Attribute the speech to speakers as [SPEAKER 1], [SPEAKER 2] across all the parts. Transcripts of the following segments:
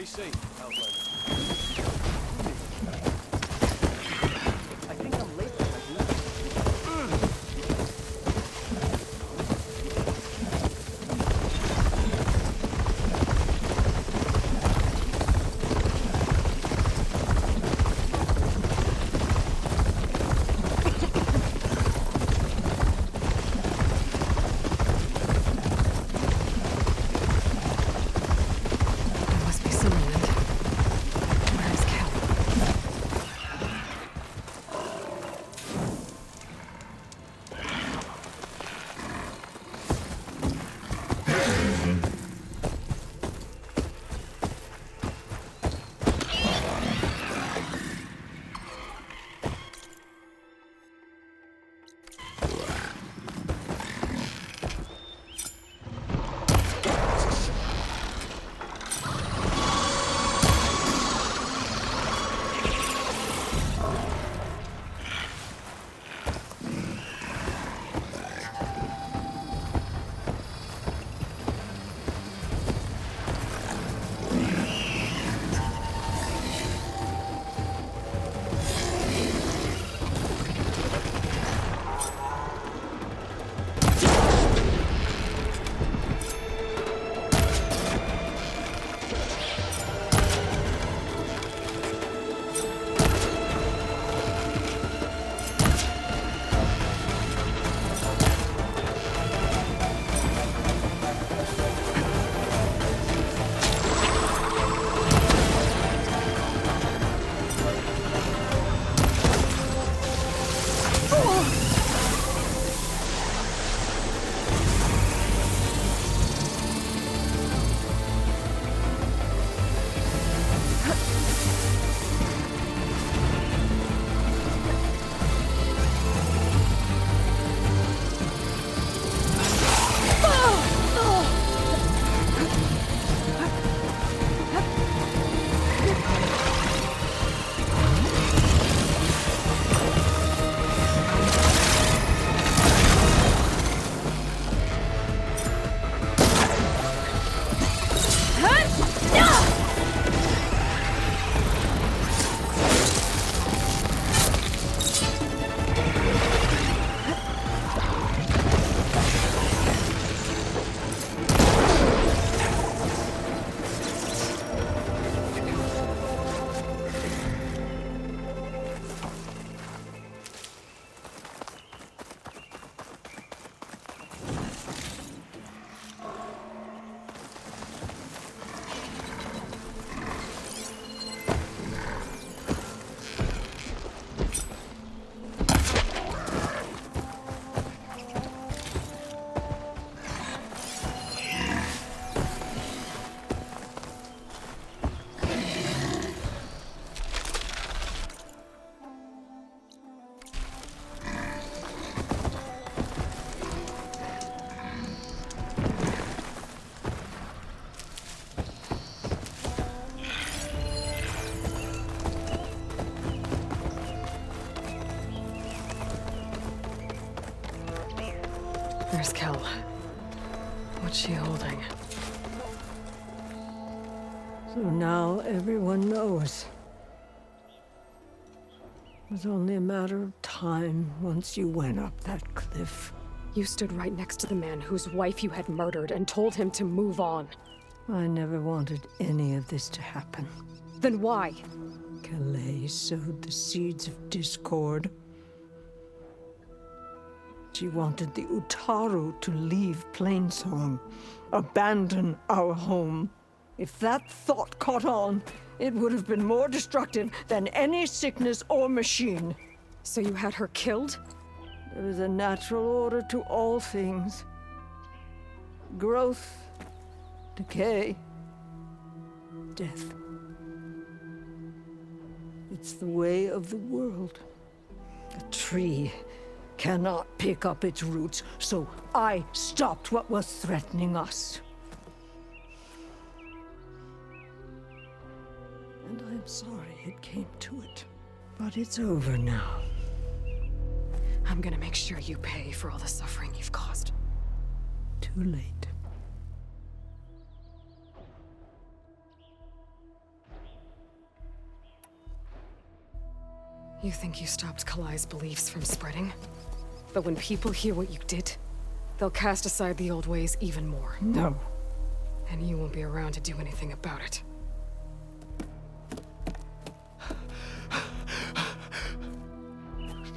[SPEAKER 1] Stay safe, Outlander.
[SPEAKER 2] I think I'm late for my duty.
[SPEAKER 3] There must be some land. Where's Cal? Where's Kel? What's she holding?
[SPEAKER 4] So now everyone knows. It was only a matter of time once you went up that cliff.
[SPEAKER 3] You stood right next to the man whose wife you had murdered and told him to move on.
[SPEAKER 4] I never wanted any of this to happen.
[SPEAKER 3] Then why?
[SPEAKER 4] Calais sowed the seeds of discord. She wanted the Utaru to leave Plainsong, abandon our home. If that thought caught on, it would have been more destructive than any sickness or machine.
[SPEAKER 3] So you had her killed?
[SPEAKER 4] There is a natural order to all things. Growth, decay, death. It's the way of the world. A tree cannot pick up its roots, so I stopped what was threatening us. And I'm sorry it came to it. But it's over now.
[SPEAKER 3] I'm gonna make sure you pay for all the suffering you've caused.
[SPEAKER 4] Too late.
[SPEAKER 3] You think you stopped Kalai's beliefs from spreading? But when people hear what you did, they'll cast aside the old ways even more.
[SPEAKER 4] No.
[SPEAKER 3] And you won't be around to do anything about it.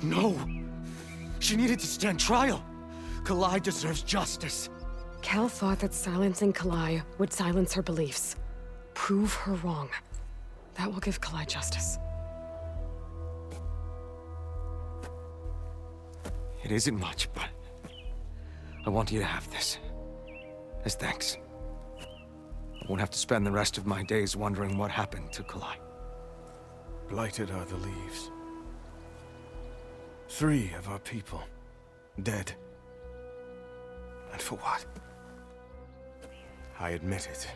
[SPEAKER 1] No! She needed to stand trial! Kalai deserves justice.
[SPEAKER 3] Kel thought that silencing Kalai would silence her beliefs. Prove her wrong. That will give Kalai justice.
[SPEAKER 1] It isn't much, but I want you to have this. As thanks. I won't have to spend the rest of my days wondering what happened to Kalai.
[SPEAKER 5] Blighted are the leaves. 3 of our people, dead. And for what? I admit it.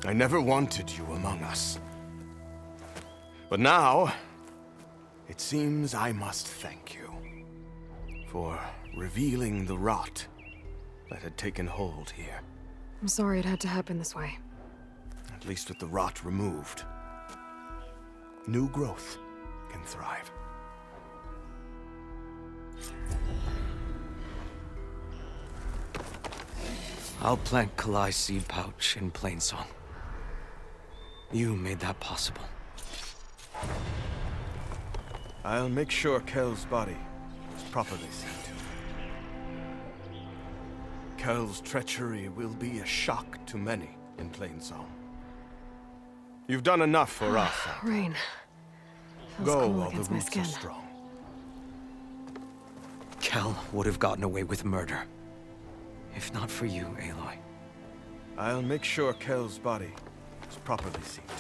[SPEAKER 5] I never wanted you among us. But now, it seems I must thank you for revealing the rot that had taken hold here.
[SPEAKER 3] I'm sorry it had to happen this way.
[SPEAKER 5] At least with the rot removed, new growth can thrive.
[SPEAKER 1] I'll plant Kalai's seed pouch in Plainsong. You made that possible.
[SPEAKER 5] I'll make sure Kel's body is properly seen to. Kel's treachery will be a shock to many in Plainsong. You've done enough for us.
[SPEAKER 3] Rain. Feels
[SPEAKER 5] Go
[SPEAKER 3] cool
[SPEAKER 5] while the
[SPEAKER 3] against my
[SPEAKER 5] roots
[SPEAKER 3] skin.
[SPEAKER 5] are strong.
[SPEAKER 1] Kel would have gotten away with murder. If not for you, Aloy.
[SPEAKER 5] I'll make sure Kel's body is properly seen to.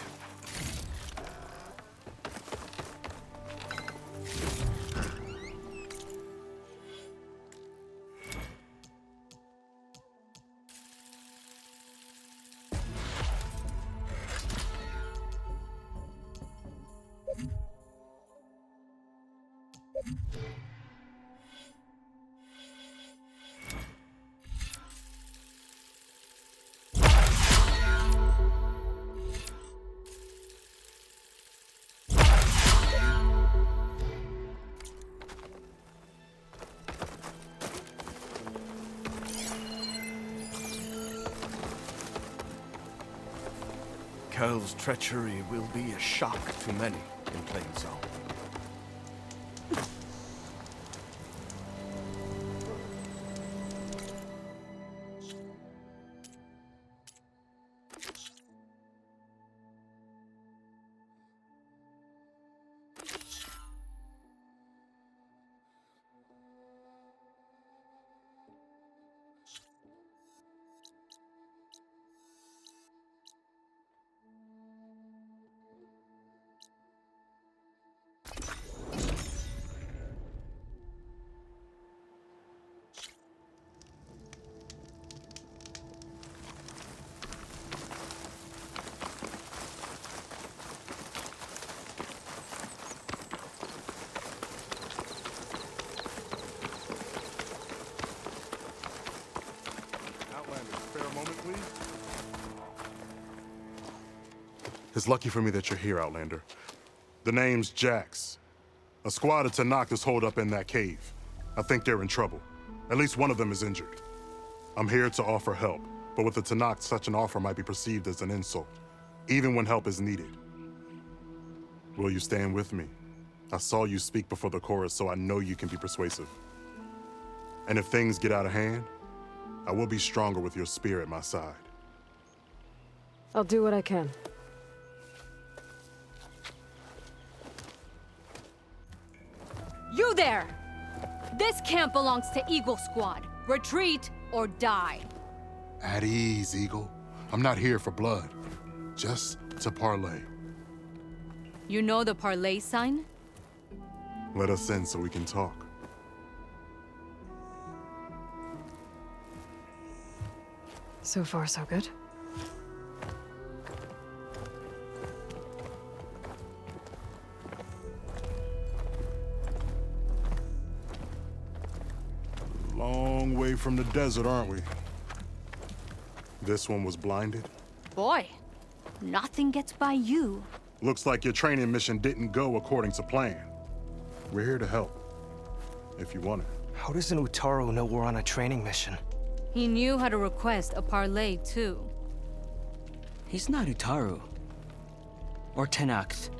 [SPEAKER 5] Kel's treachery will be a shock to many in Plainsong.
[SPEAKER 6] It's lucky for me that you're here, Outlander. The name's Jax. A squad of Tenakth is holed up in that cave. I think they're in trouble. At least one of them is injured. I'm here to offer help, but with the Tenakth, such an offer might be perceived as an insult, even when help is needed. Will you stand with me? I saw you speak before the chorus, so I know you can be persuasive. And if things get out of hand, I will be stronger with your spear at my side.
[SPEAKER 3] I'll do what I can.
[SPEAKER 7] You there! This camp belongs to Eagle Squad. Retreat or die.
[SPEAKER 6] At ease, Eagle. I'm not here for blood, just to parlay.
[SPEAKER 7] You know the parlay sign?
[SPEAKER 6] Let us in so we can talk.
[SPEAKER 3] So far, so good.
[SPEAKER 6] Long way from the desert, aren't we? This one was blinded?
[SPEAKER 7] Boy, nothing gets by you.
[SPEAKER 6] Looks like your training mission didn't go according to plan. We're here to help, if you want it.
[SPEAKER 2] How does an Utaru know we're on a training mission?
[SPEAKER 7] He knew how to request a parley, too.
[SPEAKER 8] He's not Utaru. Or Tenakth.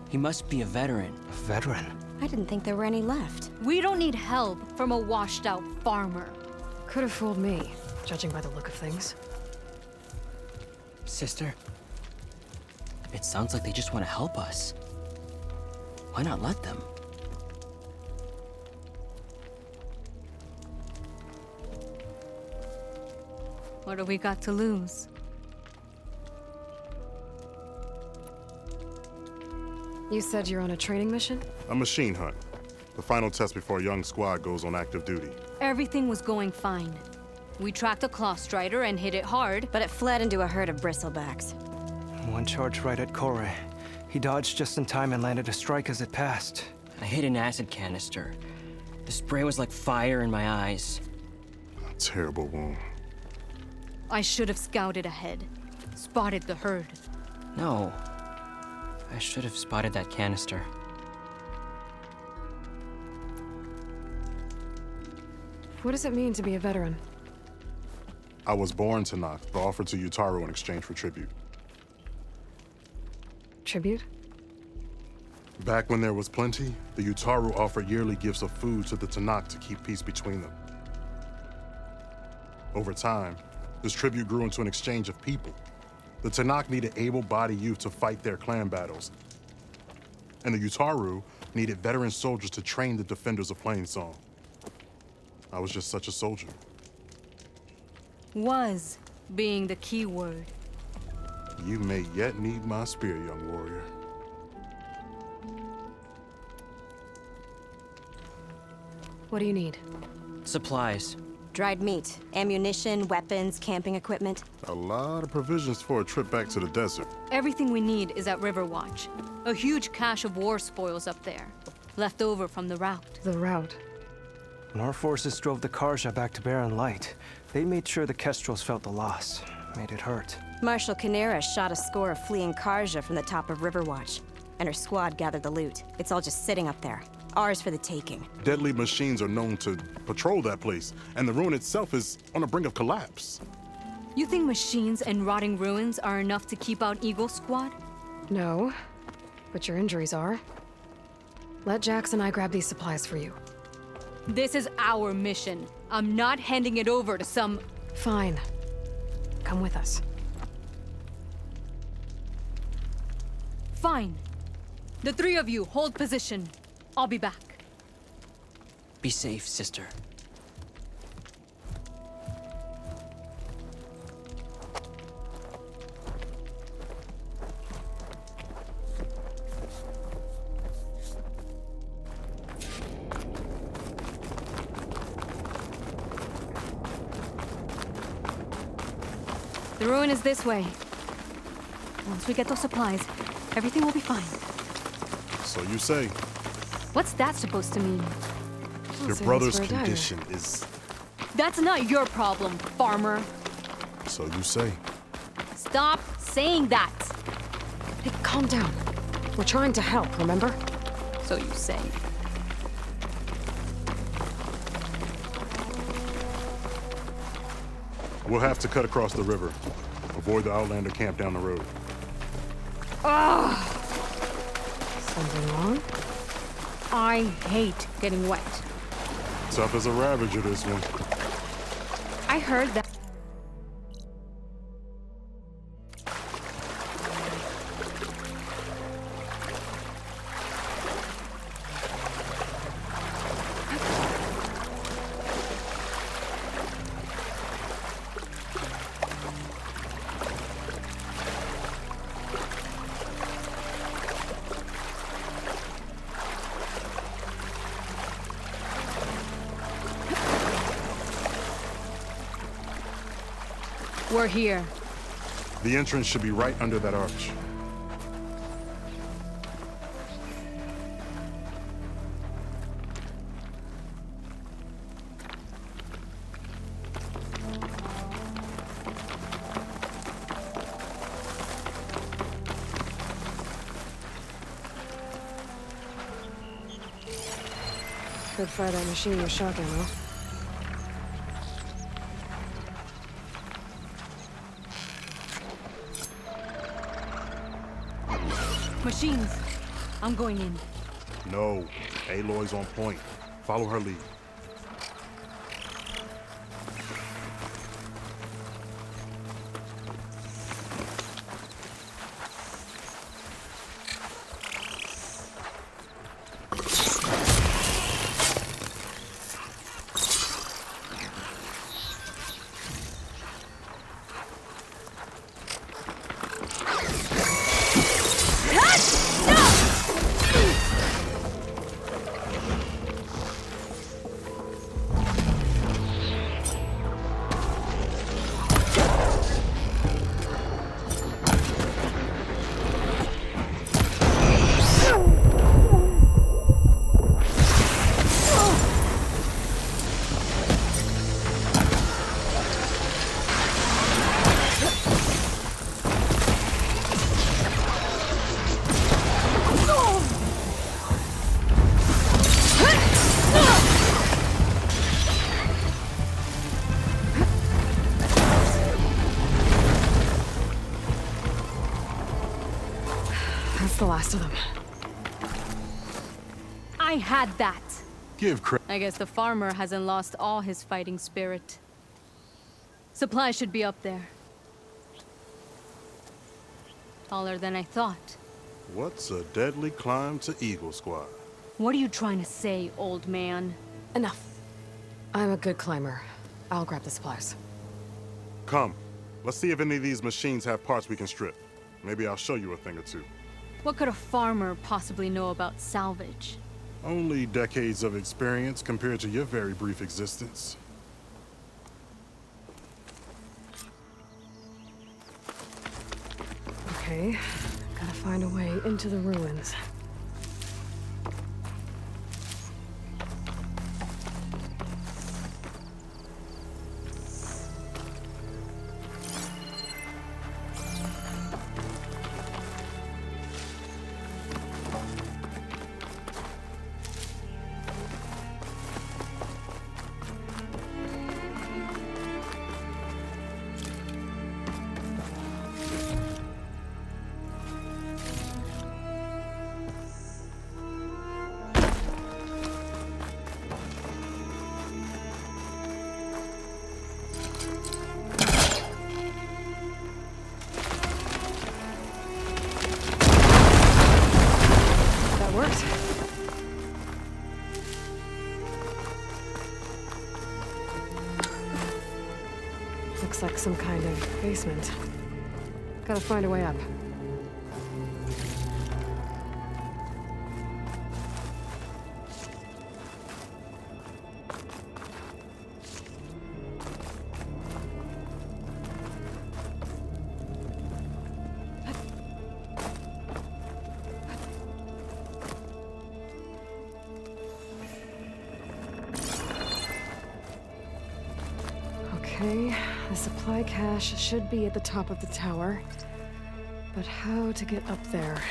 [SPEAKER 8] He must be a veteran.
[SPEAKER 2] A veteran?
[SPEAKER 9] I didn't think there were any left.
[SPEAKER 7] We don't need help from a washed-out farmer.
[SPEAKER 3] Could have fooled me, judging by the look of things.
[SPEAKER 8] Sister, it sounds like they just want to help us. Why not let them?
[SPEAKER 7] What do we got to lose?
[SPEAKER 3] You said you're on a training mission?
[SPEAKER 6] A machine hunt. The final test before a young squad goes on active duty.
[SPEAKER 7] Everything was going fine. We tracked a claw strider and hit it hard,
[SPEAKER 9] But it fled into a herd of bristlebacks.
[SPEAKER 2] One charge right at Kore. He dodged just in time and landed a strike as it passed.
[SPEAKER 8] I hit an acid canister. The spray was like fire in my eyes.
[SPEAKER 6] A terrible wound.
[SPEAKER 7] I should have scouted ahead. Spotted the herd.
[SPEAKER 8] No. I should have spotted that canister.
[SPEAKER 3] What does it mean to be a veteran?
[SPEAKER 6] I was born to Tenakth, but offered to Utaru in exchange for tribute.
[SPEAKER 3] Tribute?
[SPEAKER 6] Back when there was plenty, the Utaru offered yearly gifts of food to the Tenakth to keep peace between them. Over time, this tribute grew into an exchange of people. The Tenakth needed able-bodied youth to fight their clan battles, and the Utaru needed veteran soldiers to train the defenders of Plainsong. I was just such a soldier.
[SPEAKER 7] Was being the key word.
[SPEAKER 6] You may yet need my spear, young warrior.
[SPEAKER 3] What do you need?
[SPEAKER 8] Supplies.
[SPEAKER 9] Dried meat, ammunition, weapons, camping equipment.
[SPEAKER 6] A lot of provisions for a trip back to the desert.
[SPEAKER 7] Everything we need is at Riverwatch. A huge cache of war spoils up there. Left over from the rout.
[SPEAKER 3] The route.
[SPEAKER 2] When our forces drove the Karja back to Barren Light, they made sure the Kestrels felt the loss. Made it hurt.
[SPEAKER 9] Marshal Canera shot a score of fleeing Karja from the top of Riverwatch, and her squad gathered the loot. It's all just sitting up there. Ours for the taking.
[SPEAKER 6] Deadly machines are known to patrol that place, and the ruin itself is on the brink of collapse.
[SPEAKER 7] You think machines and rotting ruins are enough to keep out Eagle Squad?
[SPEAKER 3] No, but your injuries are. Let Jax and I grab these supplies for you.
[SPEAKER 7] This is our mission. I'm not handing it over to some...
[SPEAKER 3] Fine. Come with us.
[SPEAKER 7] Fine. The three of you hold position. I'll be back.
[SPEAKER 8] Be safe, sister.
[SPEAKER 7] The ruin is this way. Once we get those supplies, everything will be fine.
[SPEAKER 6] So you say.
[SPEAKER 7] What's that supposed to mean?
[SPEAKER 6] Your
[SPEAKER 3] so
[SPEAKER 6] brother's
[SPEAKER 3] that's for a dagger.
[SPEAKER 6] condition is...
[SPEAKER 7] That's not your problem, farmer.
[SPEAKER 6] So you say.
[SPEAKER 7] Stop saying that.
[SPEAKER 3] Hey, calm down. We're trying to help, remember?
[SPEAKER 7] So you say.
[SPEAKER 6] We'll have to cut across the river. Avoid the Outlander camp down the road.
[SPEAKER 3] Something wrong?
[SPEAKER 7] I hate getting wet.
[SPEAKER 6] Tough as a Ravager, this one.
[SPEAKER 7] I heard that. We're here.
[SPEAKER 6] The entrance should be right under that arch.
[SPEAKER 3] Could fire that machine with shock ammo.
[SPEAKER 7] Machines. I'm going in.
[SPEAKER 6] No. Aloy's on point. Follow her lead.
[SPEAKER 3] That's the last of them.
[SPEAKER 7] I had that.
[SPEAKER 6] Give credit.
[SPEAKER 7] I guess the farmer hasn't lost all his fighting spirit. Supplies should be up there. Taller than I thought.
[SPEAKER 6] What's a deadly climb to Eagle Squad?
[SPEAKER 7] What are you trying to say, old man?
[SPEAKER 3] Enough. I'm a good climber. I'll grab the supplies.
[SPEAKER 6] Come. Let's see if any of these machines have parts we can strip. Maybe I'll show you a thing or two.
[SPEAKER 7] What could a farmer possibly know about salvage?
[SPEAKER 6] Only decades of experience compared to your very brief existence.
[SPEAKER 3] Okay, gotta find a way into the ruins. Worked. Looks like some kind of basement. Gotta find a way up. Okay, the supply cache should be at the top of the tower. But how to get up there?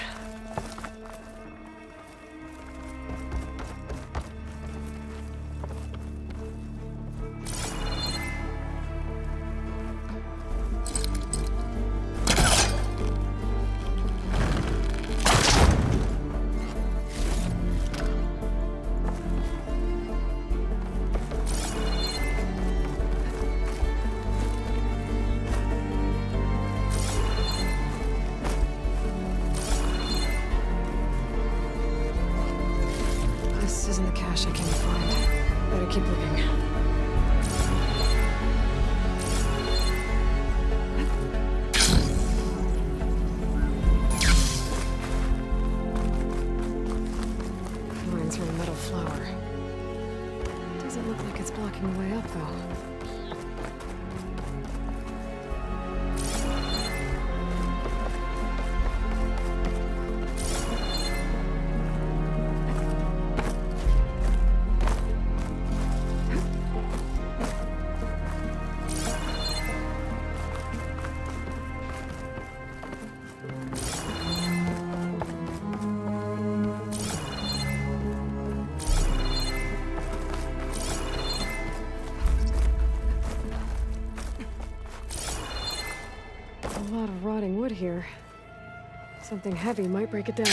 [SPEAKER 3] This isn't the cache I came to find. Better keep looking. Lines from a metal flower. Doesn't look like it's blocking the way up, though. wood here. Something heavy might break it down.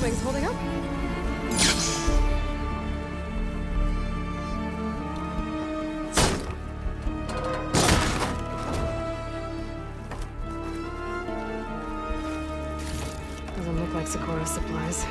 [SPEAKER 3] Wings holding up? Doesn't look like Socorro supplies.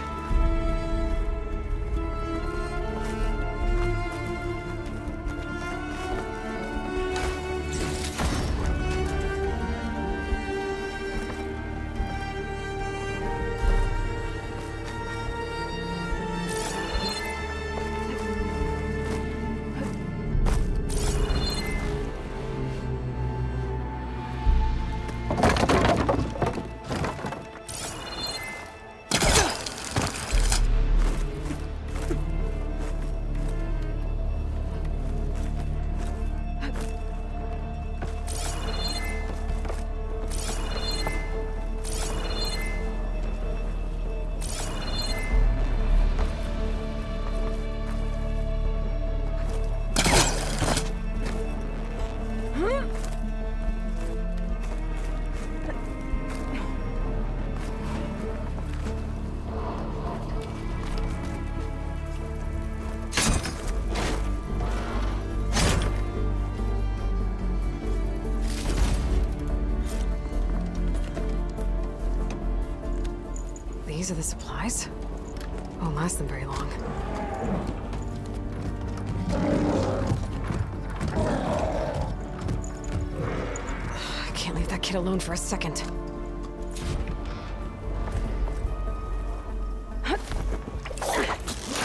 [SPEAKER 3] These are the supplies? Won't last them very long. I can't leave that kid alone for a second.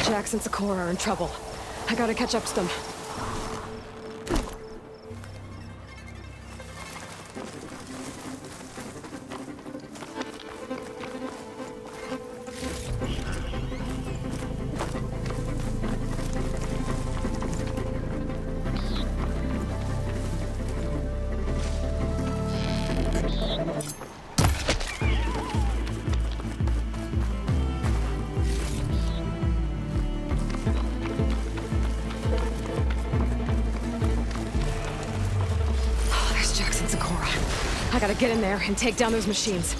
[SPEAKER 3] Jax and Socorro are in trouble. I gotta catch up to them. I gotta get in there and take down those machines.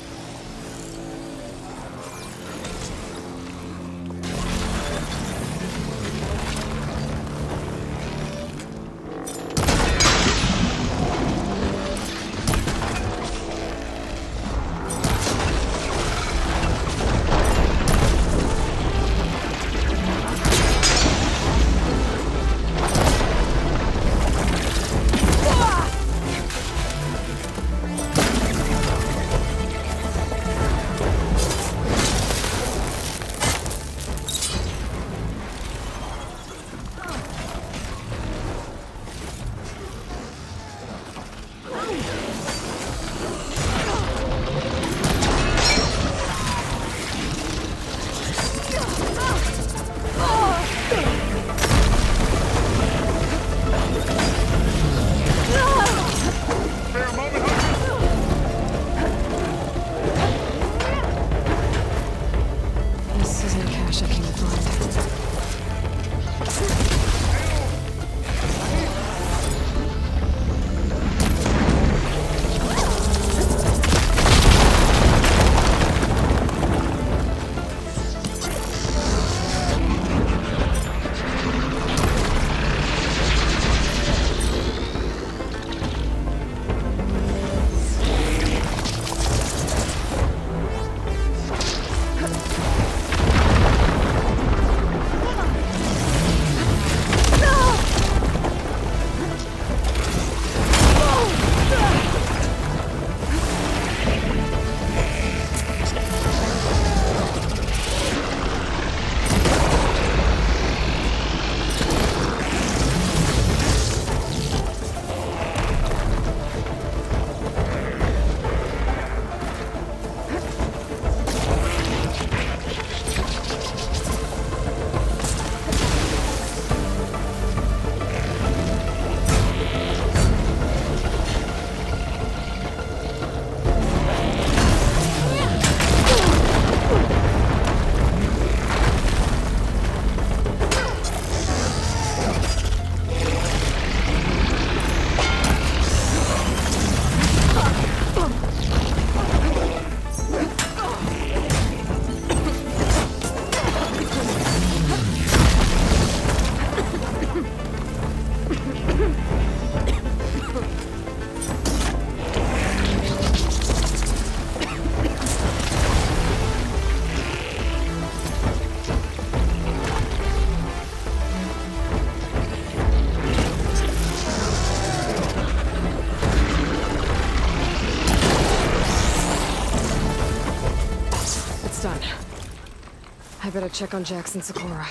[SPEAKER 3] I better check on Jax and Sakura.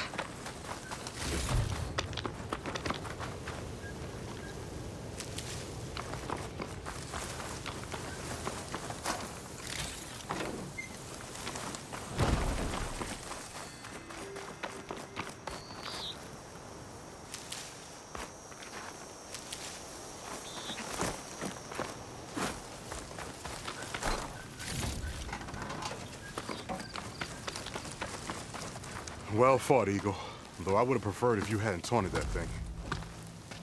[SPEAKER 6] Well fought, Eagle. Though I would have preferred if you hadn't taunted that thing.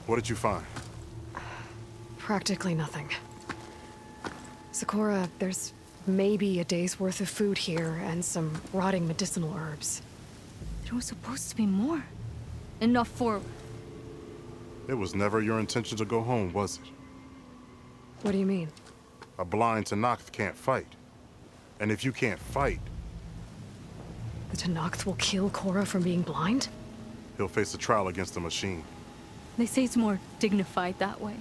[SPEAKER 6] What did you find?
[SPEAKER 3] Practically nothing. Sakura, there's maybe a day's worth of food here and some rotting medicinal herbs.
[SPEAKER 7] There was supposed to be more. Enough for...
[SPEAKER 6] It was never your intention to go home, was it?
[SPEAKER 3] What do you mean?
[SPEAKER 6] A blind Tenakth can't fight. And if you can't fight,
[SPEAKER 3] The Tenakth will kill Korra from being blind?
[SPEAKER 6] he'll face a trial against the machine.
[SPEAKER 7] They say it's more dignified that way.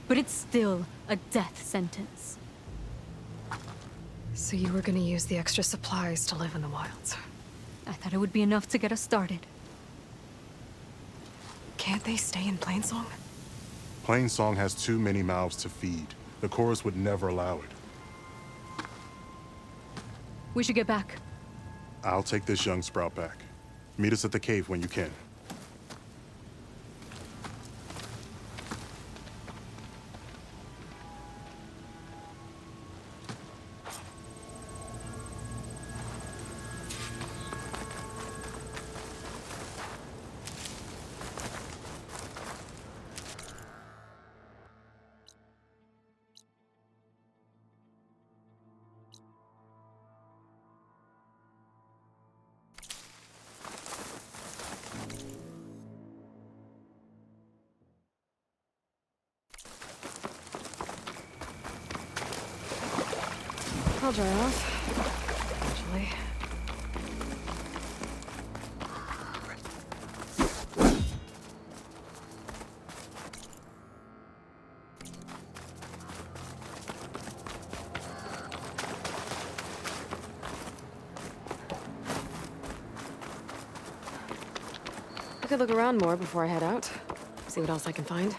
[SPEAKER 7] But it's still a death sentence.
[SPEAKER 3] So you were gonna use the extra supplies to live in the wilds.
[SPEAKER 7] I thought it would be enough to get us started.
[SPEAKER 3] Can't they stay in Plainsong?
[SPEAKER 6] Plainsong has too many mouths to feed. The chorus would never allow it.
[SPEAKER 7] We should get back.
[SPEAKER 6] I'll take this young sprout back. Meet us at the cave when you can.
[SPEAKER 3] I'll dry off. Actually. I could look around more before I head out. See what else I can find.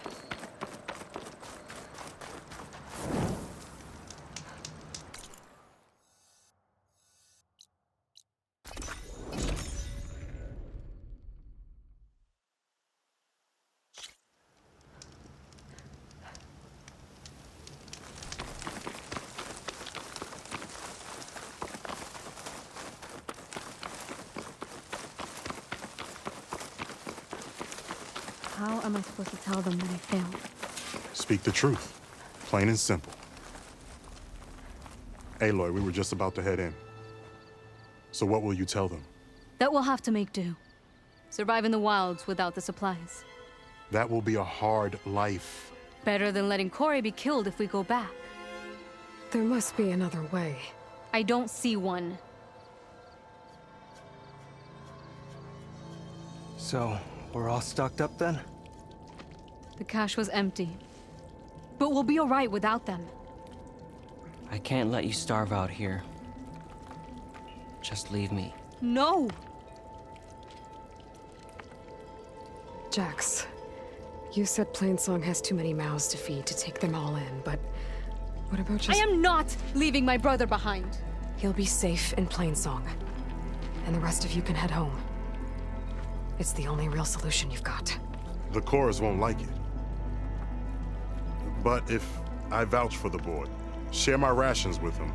[SPEAKER 7] How am I supposed to tell them that I failed?
[SPEAKER 6] Speak the truth. Plain and simple. Aloy, we were just about to head in. So what will you tell them?
[SPEAKER 7] That we'll have to make do. Survive in the wilds without the supplies.
[SPEAKER 6] That will be a hard life.
[SPEAKER 7] Better than letting Corey be killed if we go back.
[SPEAKER 3] There must be another way.
[SPEAKER 7] I don't see one.
[SPEAKER 2] So, we're all stocked up then?
[SPEAKER 7] The cache was empty. But we'll be alright without them.
[SPEAKER 8] I can't let you starve out here. Just leave me.
[SPEAKER 7] No!
[SPEAKER 3] Jax, you said Plainsong has too many mouths to feed to take them all in, but what about just...
[SPEAKER 7] I am not leaving my brother behind!
[SPEAKER 3] He'll be safe in Plainsong, and the rest of you can head home. It's the only real solution you've got.
[SPEAKER 6] The chorus won't like it. But if I vouch for the boy, share my rations with him,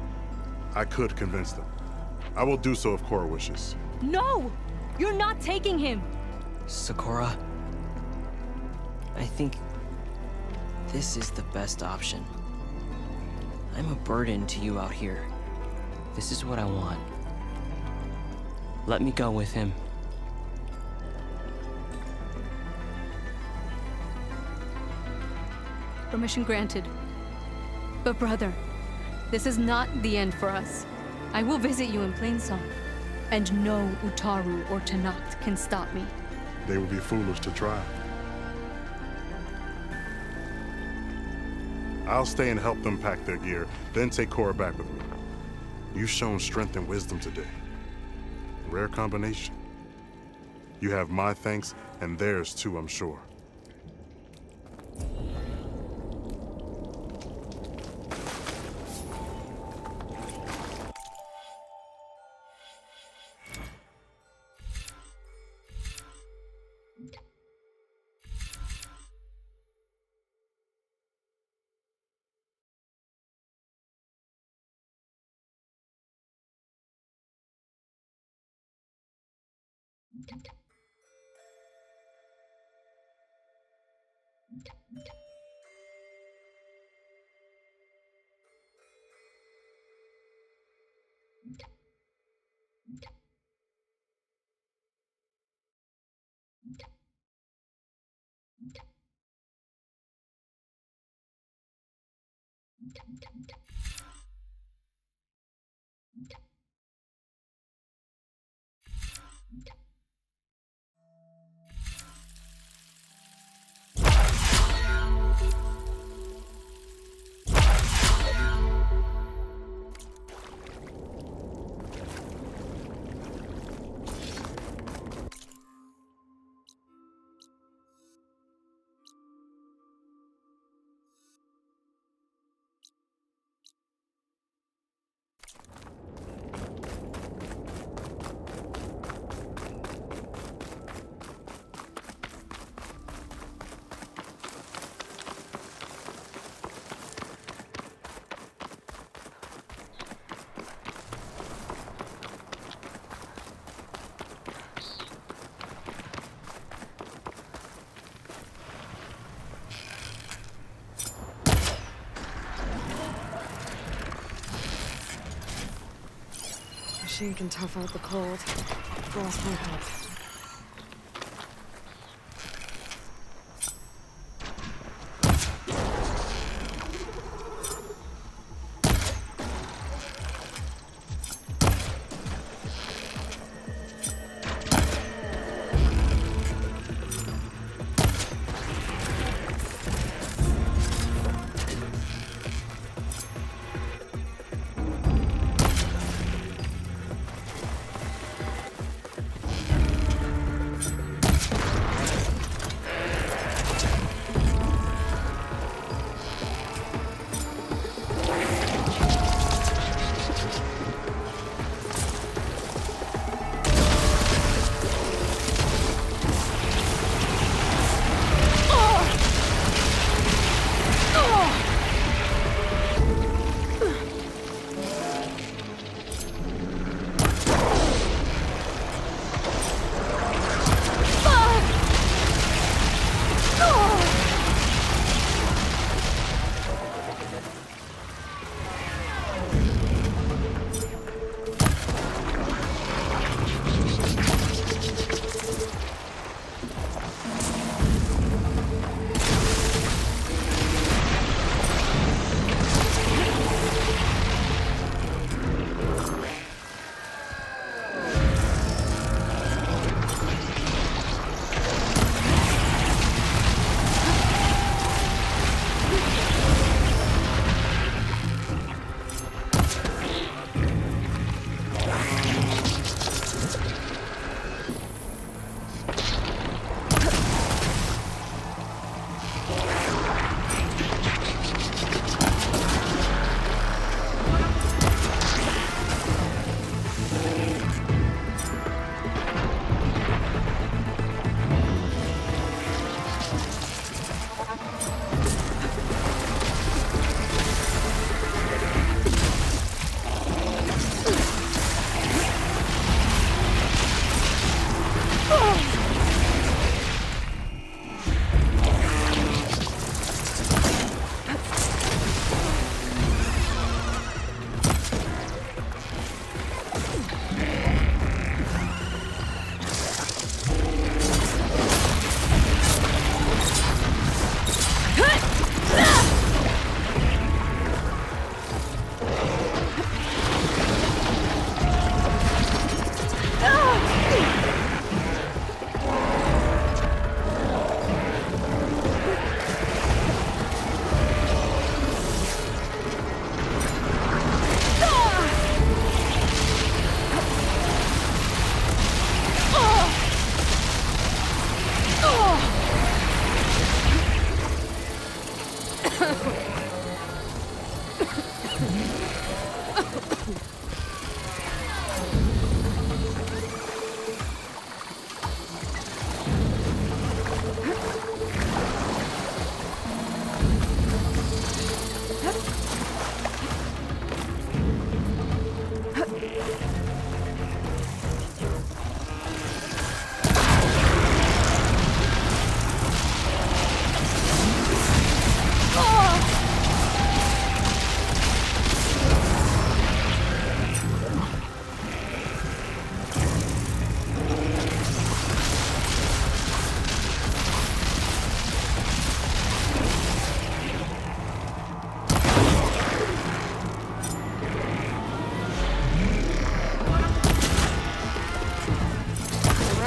[SPEAKER 6] I could convince them. I will do so if Korra wishes.
[SPEAKER 7] No! You're not taking him!
[SPEAKER 8] Sakura, I think this is the best option. I'm a burden to you out here. This is what I want. Let me go with him.
[SPEAKER 7] Permission granted. But brother, this is not the end for us. I will visit you in Plainsong, and no Utaru or Tenakth can stop me.
[SPEAKER 6] They would be foolish to try. I'll stay and help them pack their gear, then take Korra back with me. You've shown strength and wisdom today. rare combination. You have my thanks, and theirs too, I'm sure.
[SPEAKER 3] Machine can tough out the cold. Frost won't help.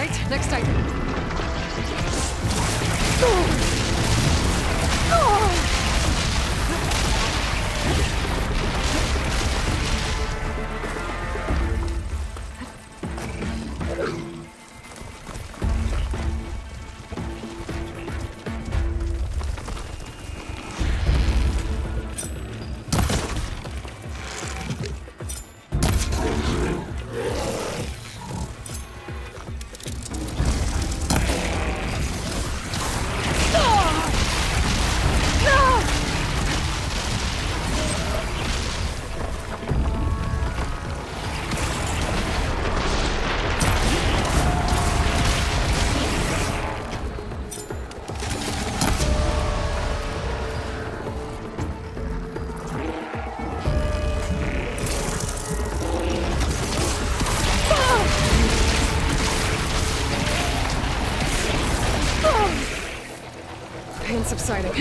[SPEAKER 3] right, next item. Pain subsiding.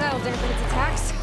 [SPEAKER 3] That'll dampen its attacks.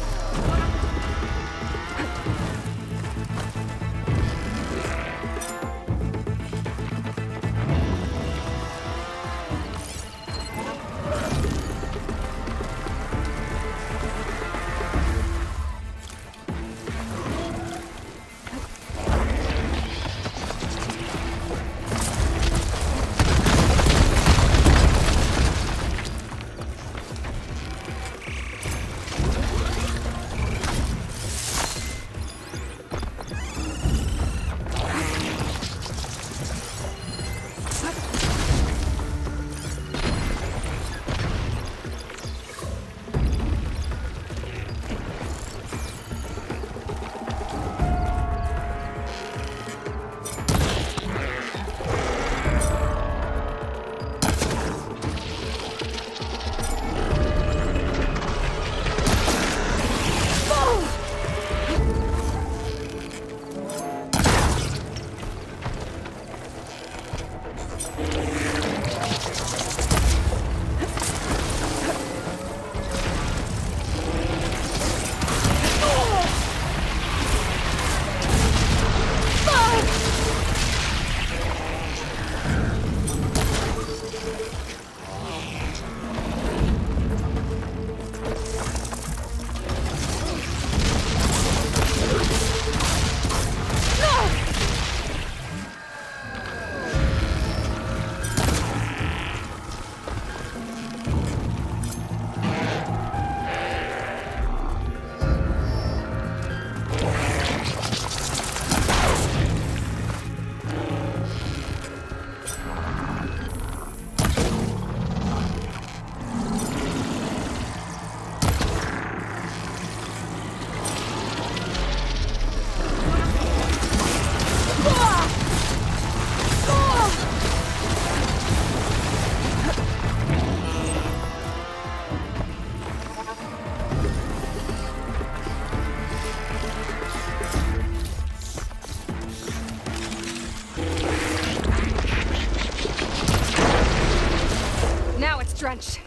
[SPEAKER 3] drenched.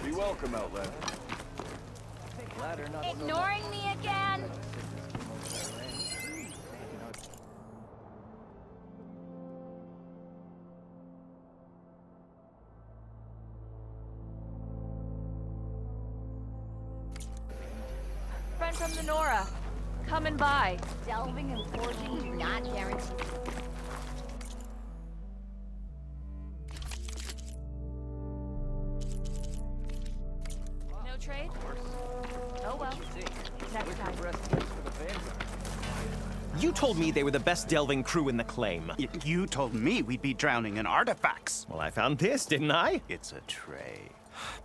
[SPEAKER 10] Be welcome, Outlander.
[SPEAKER 11] Ignoring me again? sign from the Nora. Coming by. Delving and forging not guaranteed. No trade? Oh well. Next time.
[SPEAKER 10] You told me they were the best delving crew in the claim.
[SPEAKER 12] You told me we'd be drowning in artifacts.
[SPEAKER 10] Well, I found this, didn't I?
[SPEAKER 12] It's a tray.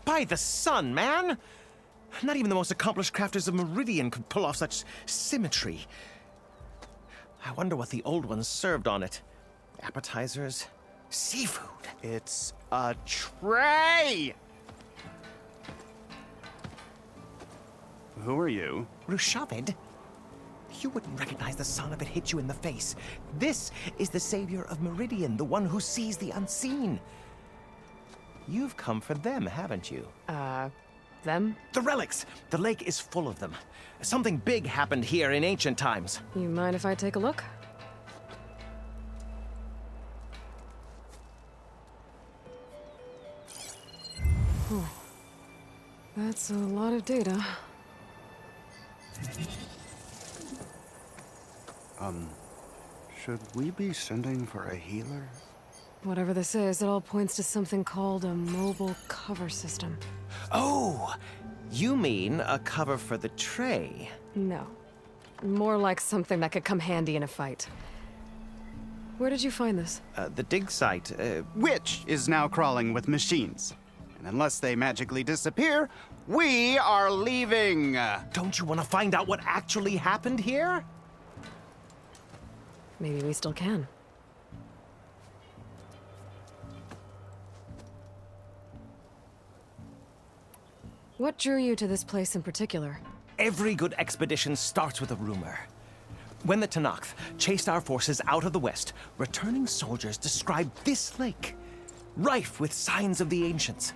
[SPEAKER 10] By the sun, man! Not even the most accomplished crafters of Meridian could pull off such symmetry. I wonder what the old ones served on it. Appetizers? Seafood?
[SPEAKER 12] It's a tray! Who are you?
[SPEAKER 10] Rushavid? You wouldn't recognize the sun if it hit you in the face. This is the savior of Meridian, the one who sees the unseen. You've come for them, haven't you?
[SPEAKER 3] Them?
[SPEAKER 10] The relics! The lake is full of them. Something big happened here in ancient times.
[SPEAKER 3] You mind if I take a look? That's a lot of data.
[SPEAKER 12] Should we be sending for a healer?
[SPEAKER 3] Whatever this is, it all points to something called a mobile cover system.
[SPEAKER 10] Oh! You mean a cover for the tray?
[SPEAKER 3] No. More like something that could come handy in a fight. Where did you find this?
[SPEAKER 10] The dig site,
[SPEAKER 12] Which is now crawling with machines. And unless they magically disappear, we are leaving!
[SPEAKER 10] Don't you want to find out what actually happened here?
[SPEAKER 3] Maybe we still can. What drew you to this place in particular?
[SPEAKER 10] Every good expedition starts with a rumor. When the Tenakth chased our forces out of the west, returning soldiers described this lake, rife with signs of the ancients.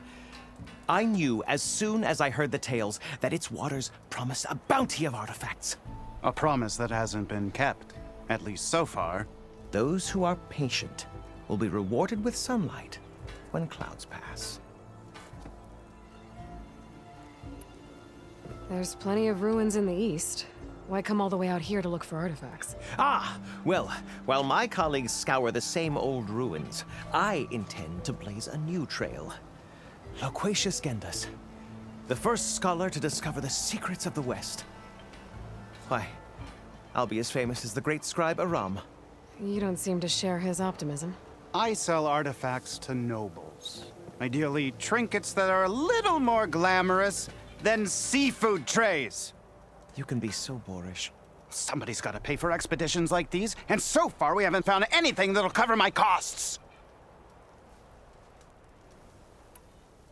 [SPEAKER 10] I knew as soon as I heard the tales that its waters promised a bounty of artifacts.
[SPEAKER 12] A promise that hasn't been kept, at least so far.
[SPEAKER 10] Those who are patient will be rewarded with sunlight when clouds pass.
[SPEAKER 3] There's plenty of ruins in the east. Why come all the way out here to look for artifacts?
[SPEAKER 10] Ah, well, while my colleagues scour the same old ruins, I intend to blaze a new trail. Loquacious Gendas, the first scholar to discover the secrets of the West. Why, I'll be as famous as the great scribe Aram.
[SPEAKER 3] You don't seem to share his optimism.
[SPEAKER 12] I sell artifacts to nobles. Ideally, trinkets that are a little more glamorous than seafood trays.
[SPEAKER 10] You can be so boorish.
[SPEAKER 12] Somebody's got to pay for expeditions like these, and so far we haven't found anything that'll cover my costs.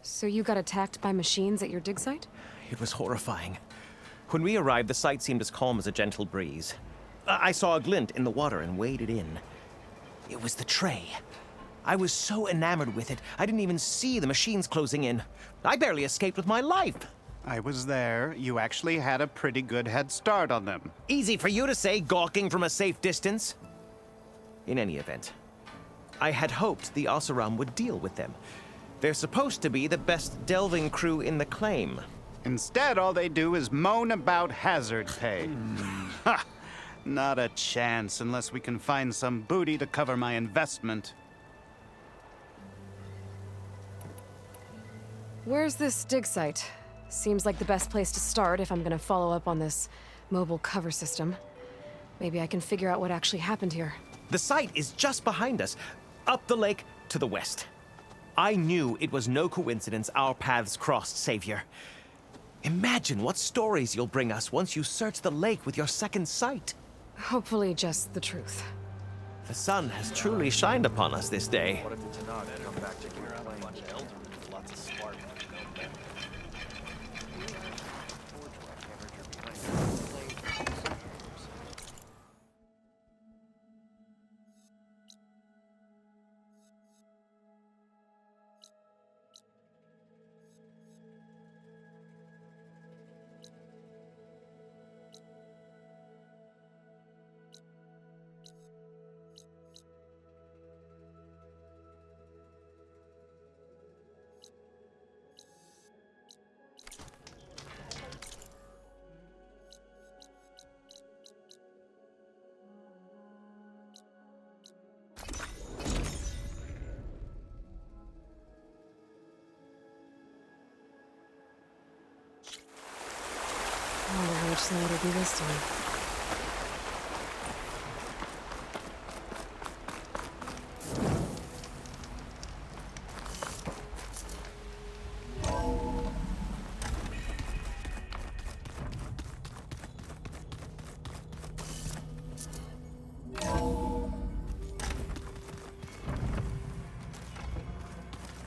[SPEAKER 3] So you got attacked by machines at your dig site?
[SPEAKER 10] It was horrifying. When we arrived, the sight seemed as calm as a gentle breeze. I saw a glint in the water and waded in. It was the tray. I was so enamored with it, I didn't even see the machines closing in. I barely escaped with my life.
[SPEAKER 12] I was there. You actually had a pretty good head start on them.
[SPEAKER 10] Easy for you to say, gawking from a safe distance. In any event, I had hoped the Oseram would deal with them. They're supposed to be the best delving crew in the claim.
[SPEAKER 12] Instead, all they do is moan about hazard pay. Ha! Not a chance unless we can find some booty to cover my investment.
[SPEAKER 3] Where's this dig site? Seems like the best place to start if I'm gonna follow up on this mobile cover system. Maybe I can figure out what actually happened here.
[SPEAKER 10] The site is just behind us, up the lake to the west. I knew it was no coincidence our paths crossed, Savior. Imagine what stories you'll bring us once you search the lake with your second sight.
[SPEAKER 3] Hopefully just the truth.
[SPEAKER 10] The sun has truly shined upon us this day.
[SPEAKER 2] What if the Tenakth come back to Kira playing bunch of elders with lots of smart
[SPEAKER 3] I wonder how much snow it'll be this time.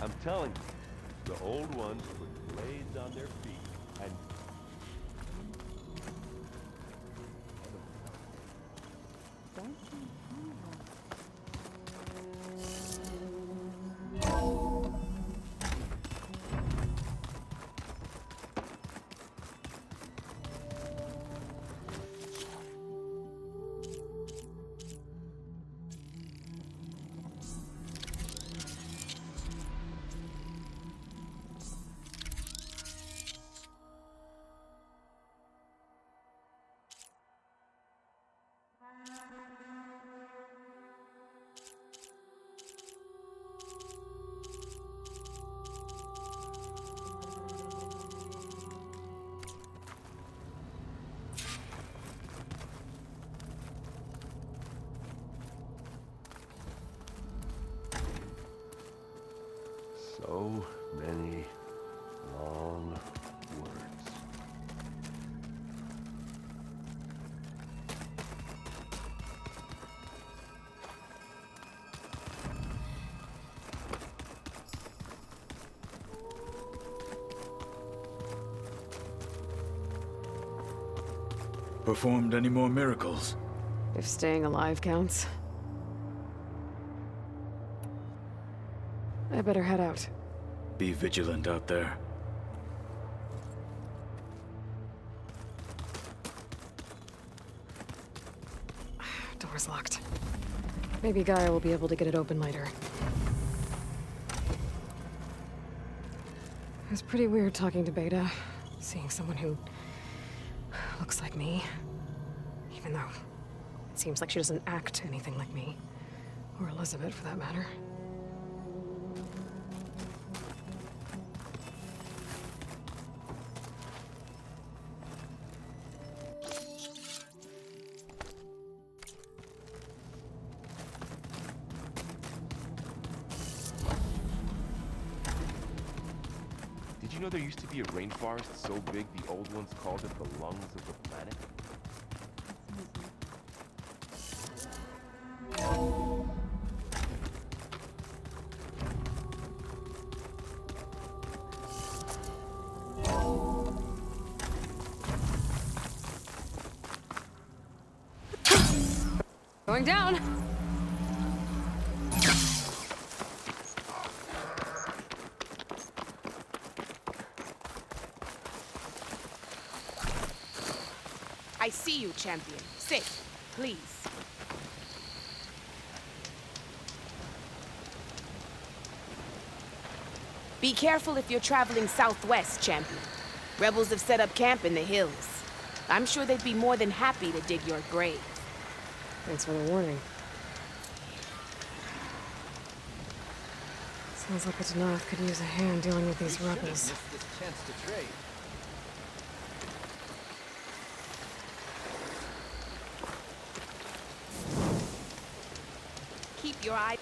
[SPEAKER 13] I'm telling you, the old ones put blades on their feet and... So many long words.
[SPEAKER 14] Performed any more miracles?
[SPEAKER 3] If staying alive counts. I better head out.
[SPEAKER 14] Be vigilant out there.
[SPEAKER 3] Door's locked. Maybe Gaia will be able to get it open later. It was pretty weird talking to Beta, seeing someone who looks like me. Even though it seems like she doesn't act anything like me. Or Elizabeth, for that matter.
[SPEAKER 13] Did you know there used to be a rainforest so big the old ones called it the lungs of the planet?
[SPEAKER 3] Going down!
[SPEAKER 11] I see you, champion. Sit, please. Be careful if you're traveling southwest, champion. Rebels have set up camp in the hills. I'm sure they'd be more than happy to dig your grave.
[SPEAKER 3] Thanks for the warning. Sounds like the Danath could use a hand dealing with these rebels.
[SPEAKER 11] Keep your eye...